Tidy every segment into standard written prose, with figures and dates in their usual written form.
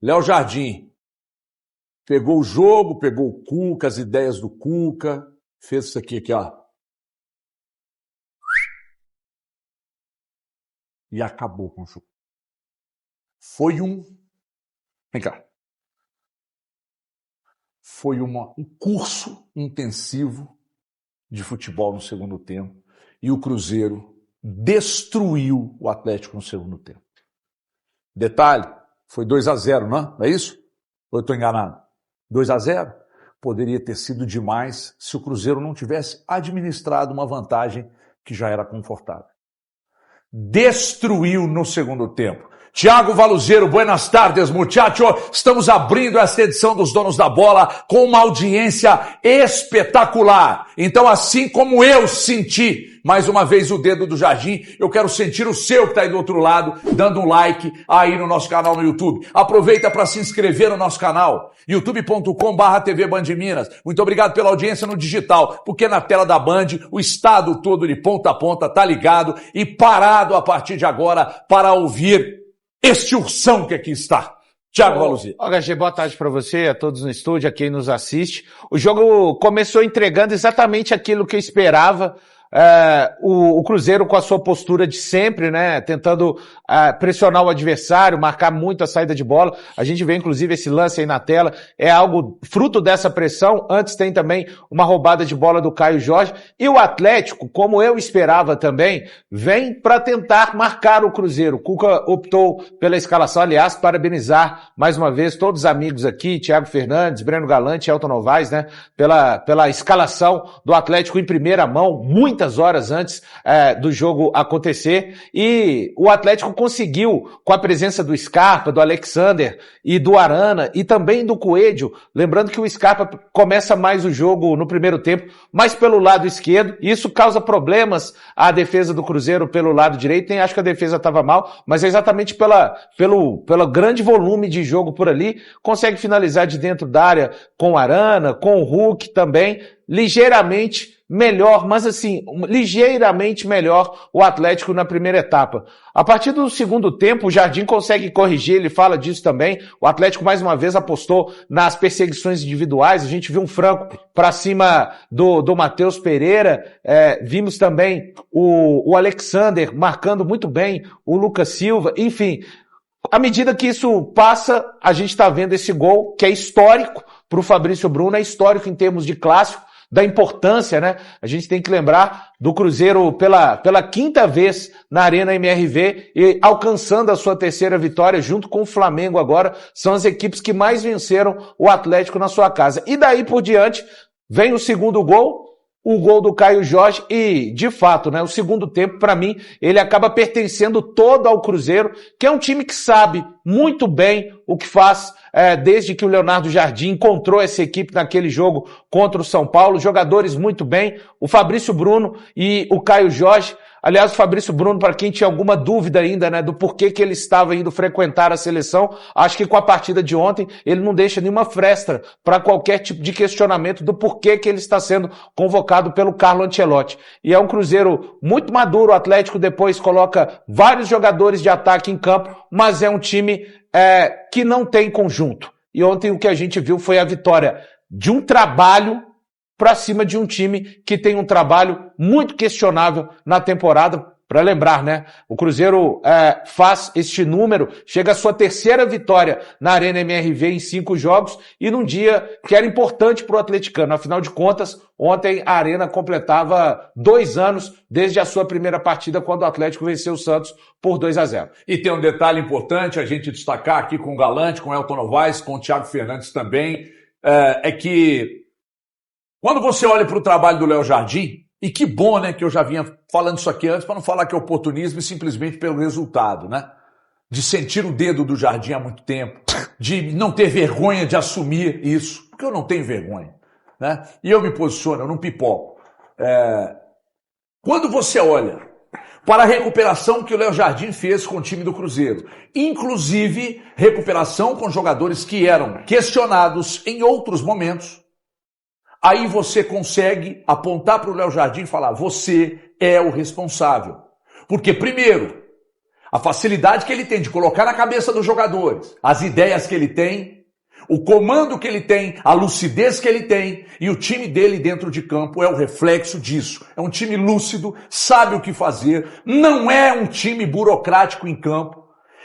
Léo Jardim pegou o jogo, pegou o Cuca, as ideias do Cuca, fez isso aqui, ó. E acabou com o jogo. Foi um... Vem cá. Foi um curso intensivo de futebol no segundo tempo e o Cruzeiro destruiu o Atlético no segundo tempo. Detalhe, foi 2-0, não é isso? Ou eu estou enganado? 2-0? Poderia ter sido demais se o Cruzeiro não tivesse administrado uma vantagem que já era confortável. Destruiu no segundo tempo. Tiago Valuzeiro, buenas tardes, muchacho. Estamos abrindo esta edição dos Donos da Bola com uma audiência espetacular. Então, assim como eu senti, mais uma vez, o dedo do Jardim, eu quero sentir o seu que está aí do outro lado, dando um like aí no nosso canal no YouTube. Aproveita para se inscrever no nosso canal, youtube.com/TV Band Minas. Muito obrigado pela audiência no digital, porque na tela da Band, o estado todo de ponta a ponta tá ligado e parado a partir de agora para ouvir este ursão que aqui está. Tiago Valuzeiro. HG, boa tarde para você, a todos no estúdio, a quem nos assiste. O jogo começou entregando exatamente aquilo que eu esperava. O Cruzeiro com a sua postura de sempre, né, tentando pressionar o adversário, marcar muito a saída de bola. A gente vê inclusive esse lance aí na tela, é algo fruto dessa pressão. Antes tem também uma roubada de bola do Caio Jorge, e o Atlético, como eu esperava também, vem para tentar marcar o Cruzeiro. O Cuca optou pela escalação, aliás, parabenizar mais uma vez todos os amigos aqui, Thiago Fernandes, Breno Galante, Elton Novaes, né, pela escalação do Atlético em primeira mão, muitas horas antes do jogo acontecer, e o Atlético conseguiu, com a presença do Scarpa, do Alexander e do Arana, e também do Coelho, lembrando que o Scarpa começa mais o jogo no primeiro tempo, mas pelo lado esquerdo, e isso causa problemas à defesa do Cruzeiro pelo lado direito. Nem acho que a defesa estava mal, mas é exatamente pelo grande volume de jogo por ali, consegue finalizar de dentro da área com o Arana, com o Hulk também, ligeiramente melhor, mas assim, ligeiramente melhor o Atlético na primeira etapa. A partir do segundo tempo, o Jardim consegue corrigir, ele fala disso também. O Atlético mais uma vez apostou nas perseguições individuais, a gente viu um Franco para cima do Matheus Pereira, vimos também o Alexander marcando muito bem, o Lucas Silva, enfim. À medida que isso passa, a gente está vendo esse gol, que é histórico para o Fabrício Bruno, é histórico em termos de clássico, da importância, né? A gente tem que lembrar do Cruzeiro pela quinta vez na Arena MRV e alcançando a sua terceira vitória junto com o Flamengo agora. São as equipes que mais venceram o Atlético na sua casa. E daí por diante vem o segundo gol, o gol do Caio Jorge, e de fato, né, o segundo tempo, para mim, ele acaba pertencendo todo ao Cruzeiro, que é um time que sabe muito bem o que faz, desde que o Leonardo Jardim encontrou essa equipe naquele jogo contra o São Paulo. Jogadores muito bem, o Fabrício Bruno e o Caio Jorge. Aliás, o Fabrício Bruno, para quem tinha alguma dúvida ainda, né, do porquê que ele estava indo frequentar a seleção, acho que com a partida de ontem ele não deixa nenhuma fresta para qualquer tipo de questionamento do porquê que ele está sendo convocado pelo Carlo Ancelotti. E é um Cruzeiro muito maduro. O Atlético depois coloca vários jogadores de ataque em campo, mas é um time que não tem conjunto. E ontem o que a gente viu foi a vitória de um trabalho para cima de um time que tem um trabalho muito questionável na temporada. Para lembrar, né? O Cruzeiro faz este número, chega à sua terceira vitória na Arena MRV em 5 jogos, e num dia que era importante para o atleticano. Afinal de contas, ontem a Arena completava 2 anos desde a sua primeira partida, quando o Atlético venceu o Santos por 2-0. E tem um detalhe importante a gente destacar aqui com o Galante, com o Elton Novaes, com o Thiago Fernandes também, é que quando você olha para o trabalho do Léo Jardim, e que bom, né, que eu já vinha falando isso aqui antes, para não falar que é oportunismo e simplesmente pelo resultado, né? De sentir o dedo do Jardim há muito tempo, de não ter vergonha de assumir isso, porque eu não tenho vergonha, né? E eu me posiciono, eu não pipoco. Quando você olha para a recuperação que o Léo Jardim fez com o time do Cruzeiro, inclusive recuperação com jogadores que eram questionados em outros momentos, aí você consegue apontar para o Léo Jardim e falar: você é o responsável. Porque, primeiro, A facilidade que ele tem de colocar na cabeça dos jogadores as ideias que ele tem, o comando que ele tem, a lucidez que ele tem, e o time dele dentro de campo é o reflexo disso. É um time lúcido, sabe o que fazer, não é um time burocrático em campo.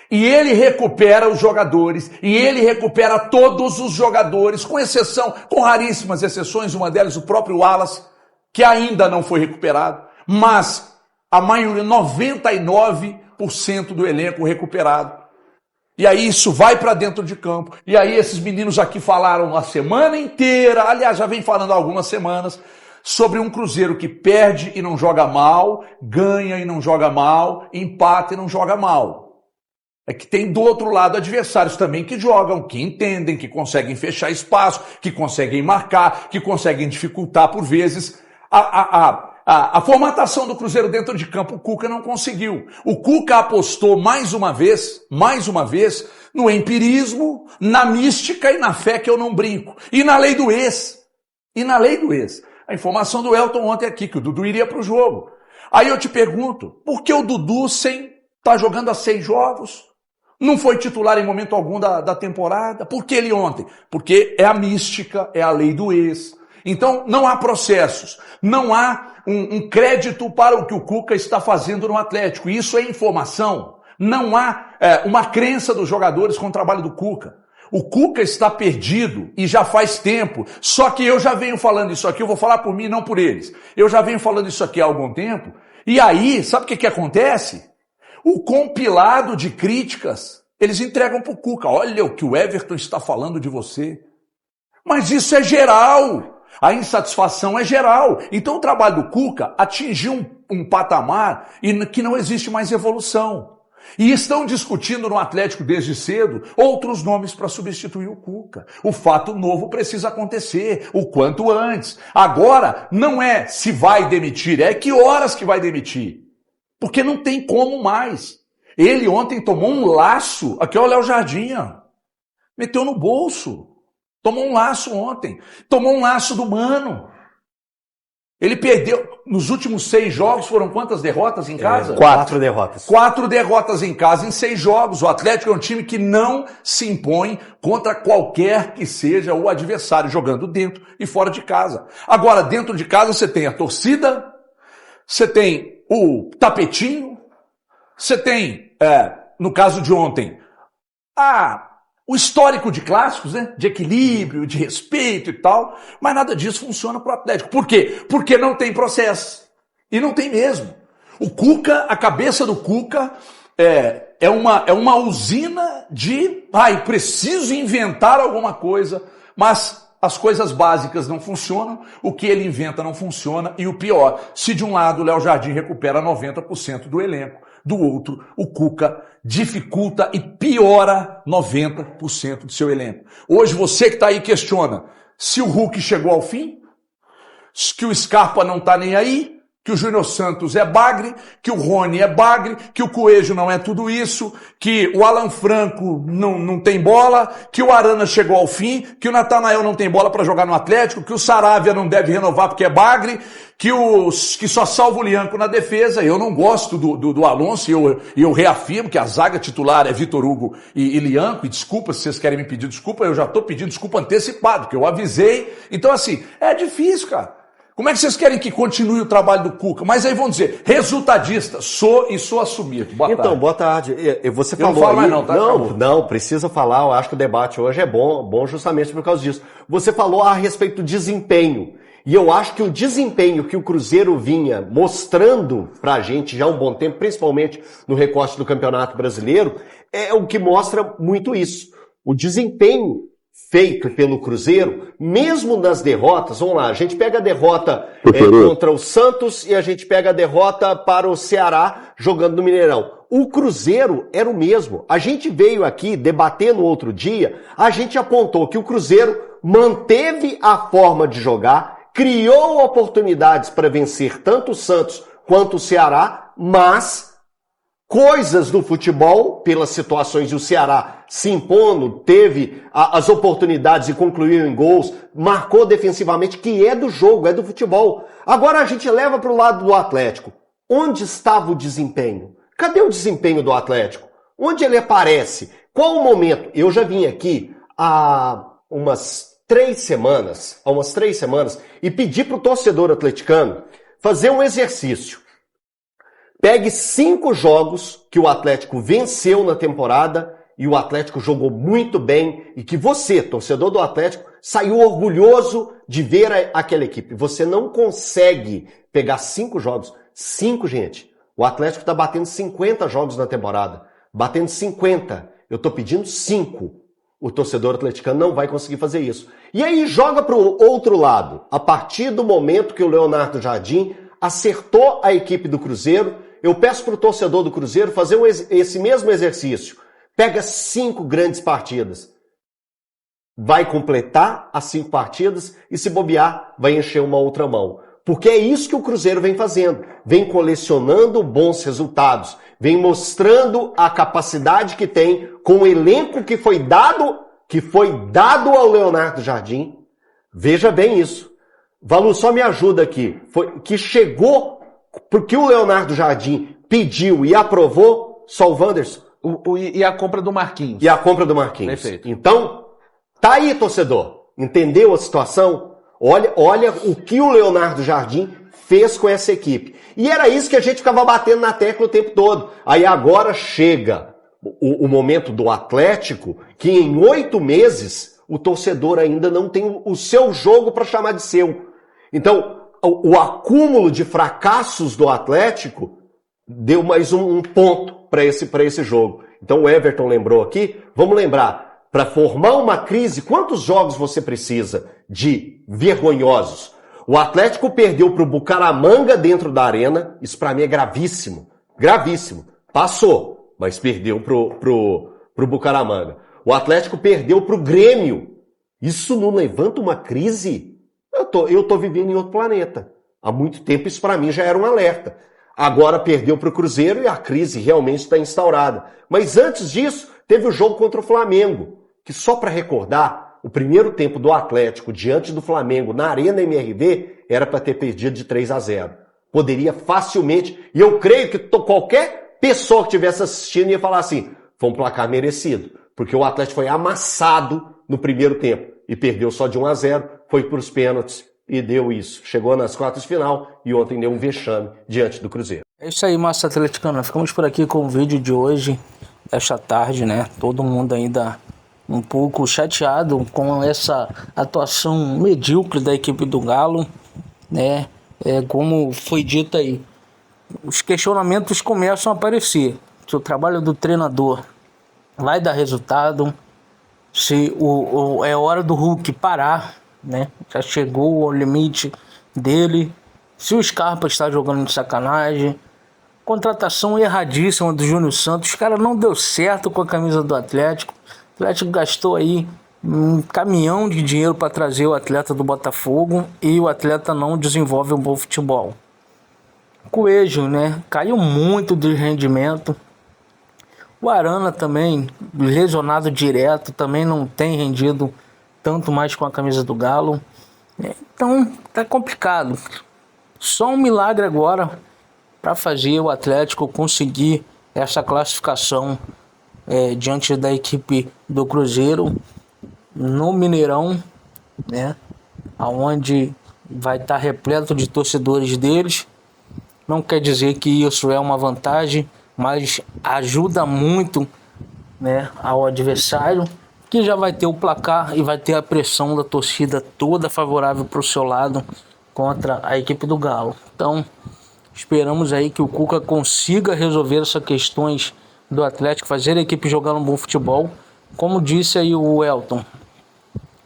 E ele recupera os jogadores, e ele recupera todos os jogadores, com exceção, com raríssimas exceções, uma delas o próprio Wallace, que ainda não foi recuperado, mas a maioria, 99% do elenco recuperado. E aí isso vai para dentro de campo. E aí esses meninos aqui falaram a semana inteira, aliás, já vem falando há algumas semanas, sobre um Cruzeiro que perde e não joga mal, ganha e não joga mal, empata e não joga mal. É que tem do outro lado adversários também que jogam, que entendem, que conseguem fechar espaço, que conseguem marcar, que conseguem dificultar por vezes. A formatação do Cruzeiro dentro de campo, o Cuca não conseguiu. O Cuca apostou mais uma vez, no empirismo, na mística e na fé que eu não brinco. E na lei do ex. A informação do Elton ontem aqui, que o Dudu iria para o jogo. Aí eu te pergunto, por que o Dudu tá jogando há 6 jogos? Não foi titular em momento algum da temporada? Por que ele ontem? Porque é a mística, é a lei do ex. Então não há processos, não há um crédito para o que o Cuca está fazendo no Atlético. Isso é informação. Não há uma crença dos jogadores com o trabalho do Cuca. O Cuca está perdido e já faz tempo. Só que eu já venho falando isso aqui, eu vou falar por mim, não por eles. Eu já venho falando isso aqui há algum tempo. E aí, sabe o que acontece? O compilado de críticas, eles entregam para o Cuca. Olha o que o Everton está falando de você. Mas isso é geral. A insatisfação é geral. Então o trabalho do Cuca atingiu um patamar que não existe mais evolução. E estão discutindo no Atlético desde cedo outros nomes para substituir o Cuca. O fato novo precisa acontecer o quanto antes. Agora não é se vai demitir, é que horas que vai demitir. Porque não tem como mais. Ele ontem tomou um laço, aqui é o Léo Jardim, meteu no bolso. Tomou um laço ontem. Tomou um laço do Mano. Ele perdeu, nos últimos 6 jogos, foram quantas derrotas em casa? 4 derrotas. 4 derrotas em casa em 6 jogos. O Atlético é um time que não se impõe contra qualquer que seja o adversário, jogando dentro e fora de casa. Agora, dentro de casa você tem a torcida, você tem o tapetinho, você tem, no caso de ontem, o histórico de clássicos, né? De equilíbrio, de respeito e tal, mas nada disso funciona para o Atlético. Por quê? Porque não tem processo. E não tem mesmo. O Cuca, a cabeça do Cuca é uma usina de, preciso inventar alguma coisa, mas as coisas básicas não funcionam, o que ele inventa não funciona, e o pior, se de um lado o Léo Jardim recupera 90% do elenco, do outro, o Cuca dificulta e piora 90% do seu elenco. Hoje você que está aí questiona se o Hulk chegou ao fim, que o Scarpa não está nem aí, que o Júnior Santos é bagre, que o Rony é bagre, que o Coelho não é tudo isso, que o Alan Franco não tem bola, que o Arana chegou ao fim, que o Natanael não tem bola para jogar no Atlético, que o Saravia não deve renovar porque é bagre, que só salva o Lianco na defesa. Eu não gosto do Alonso e eu reafirmo que a zaga titular é Vitor Hugo e Lianco, e desculpa se vocês querem me pedir desculpa, eu já estou pedindo desculpa antecipado, porque eu avisei. Então assim, é difícil, cara. Como é que vocês querem que continue o trabalho do Cuca? Mas aí vão dizer, resultadista, sou assumido. Boa tarde. Então, boa tarde. Você falou não falo aí... mais não, tá? Não, precisa falar. Eu acho que o debate hoje é bom justamente por causa disso. Você falou a respeito do desempenho. E eu acho que o desempenho que o Cruzeiro vinha mostrando pra gente já há um bom tempo, principalmente no recorte do Campeonato Brasileiro, é o que mostra muito isso. O desempenho feito pelo Cruzeiro, mesmo nas derrotas, vamos lá, a gente pega a derrota contra o Santos e a gente pega a derrota para o Ceará jogando no Mineirão. O Cruzeiro era o mesmo. A gente veio aqui debater no outro dia, a gente apontou que o Cruzeiro manteve a forma de jogar, criou oportunidades para vencer tanto o Santos quanto o Ceará, mas coisas do futebol, pelas situações e o Ceará se impondo, teve as oportunidades e concluiu em gols, marcou defensivamente, que é do jogo, é do futebol. Agora a gente leva para o lado do Atlético. Onde estava o desempenho? Cadê o desempenho do Atlético? Onde ele aparece? Qual o momento? Eu já vim aqui há umas 3 semanas, e pedi para o torcedor atleticano fazer um exercício. Pegue 5 jogos que o Atlético venceu na temporada e o Atlético jogou muito bem e que você, torcedor do Atlético, saiu orgulhoso de ver aquela equipe. Você não consegue pegar 5 jogos. 5, gente. O Atlético está batendo 50 jogos na temporada. Batendo 50. Eu estou pedindo 5. O torcedor atleticano não vai conseguir fazer isso. E aí joga para o outro lado. A partir do momento que o Leonardo Jardim acertou a equipe do Cruzeiro, eu peço para o torcedor do Cruzeiro fazer esse mesmo exercício. Pega 5 grandes partidas. Vai completar as 5 partidas e, se bobear, vai encher uma outra mão. Porque é isso que o Cruzeiro vem fazendo. Vem colecionando bons resultados. Vem mostrando a capacidade que tem com o elenco que foi dado ao Leonardo Jardim. Veja bem isso. Valu, só me ajuda aqui. Que chegou porque o Leonardo Jardim pediu e aprovou só o Wanderson. E a compra do Marquinhos. E a compra do Marquinhos. Perfeito. Então, tá aí, torcedor. Entendeu a situação? Olha o que o Leonardo Jardim fez com essa equipe. E era isso que a gente ficava batendo na tecla o tempo todo. Aí agora chega o momento do Atlético, que em 8 meses o torcedor ainda não tem o seu jogo para chamar de seu. Então, o acúmulo de fracassos do Atlético deu mais um ponto para esse jogo. Então o Everton lembrou aqui, vamos lembrar, para formar uma crise, quantos jogos você precisa de vergonhosos? O Atlético perdeu para o Bucaramanga dentro da arena, isso para mim é gravíssimo, gravíssimo. Passou, mas perdeu pro Bucaramanga. O Atlético perdeu para o Grêmio. Isso não levanta uma crise? Eu tô vivendo em outro planeta. Há muito tempo isso para mim já era um alerta. Agora perdeu para o Cruzeiro e a crise realmente está instaurada. Mas antes disso, teve o jogo contra o Flamengo, que só para recordar, o primeiro tempo do Atlético diante do Flamengo na Arena MRV era para ter perdido de 3-0. Poderia facilmente, e eu creio que qualquer pessoa que estivesse assistindo ia falar assim, foi um placar merecido, porque o Atlético foi amassado no primeiro tempo e perdeu só de 1-0, foi para os pênaltis e deu isso. Chegou nas quartas de final e ontem deu um vexame diante do Cruzeiro. É isso aí, massa atleticana. Ficamos por aqui com o vídeo de hoje, desta tarde, né? Todo mundo ainda um pouco chateado com essa atuação medíocre da equipe do Galo, né? Como foi dito aí, os questionamentos começam a aparecer. Se o trabalho do treinador vai dar resultado, se é hora do Hulk parar, né? Já chegou ao limite dele. Se o Scarpa está jogando de sacanagem, contratação erradíssima do Júnior Santos, cara, não deu certo com a camisa do Atlético. O Atlético gastou aí um caminhão de dinheiro para trazer o atleta do Botafogo e o atleta não desenvolve um bom futebol. Coelho, né? Caiu muito de rendimento. O Arana também, lesionado direto, também não tem rendido tanto mais com a camisa do Galo. Então, tá complicado. Só um milagre agora para fazer o Atlético conseguir essa classificação diante da equipe do Cruzeiro no Mineirão, né? Onde vai estar repleto de torcedores deles. Não quer dizer que isso é uma vantagem, mas ajuda muito, né, ao adversário, que já vai ter o placar e vai ter a pressão da torcida toda favorável para o seu lado contra a equipe do Galo. Então, esperamos aí que o Cuca consiga resolver essas questões do Atlético, fazer a equipe jogar um bom futebol. Como disse aí o Elton,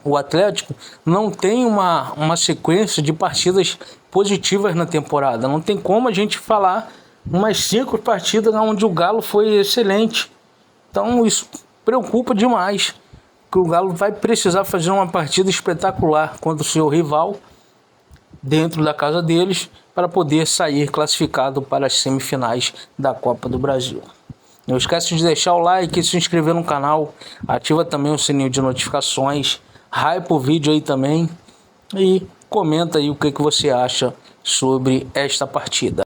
o Atlético não tem uma sequência de partidas positivas na temporada. Não tem como a gente falar umas 5 partidas onde o Galo foi excelente. Então isso preocupa demais, que o Galo vai precisar fazer uma partida espetacular contra o seu rival dentro da casa deles para poder sair classificado para as semifinais da Copa do Brasil. Não esquece de deixar o like, se inscrever no canal, ativa também o sininho de notificações, hypa o vídeo aí também e comenta aí o que você acha sobre esta partida.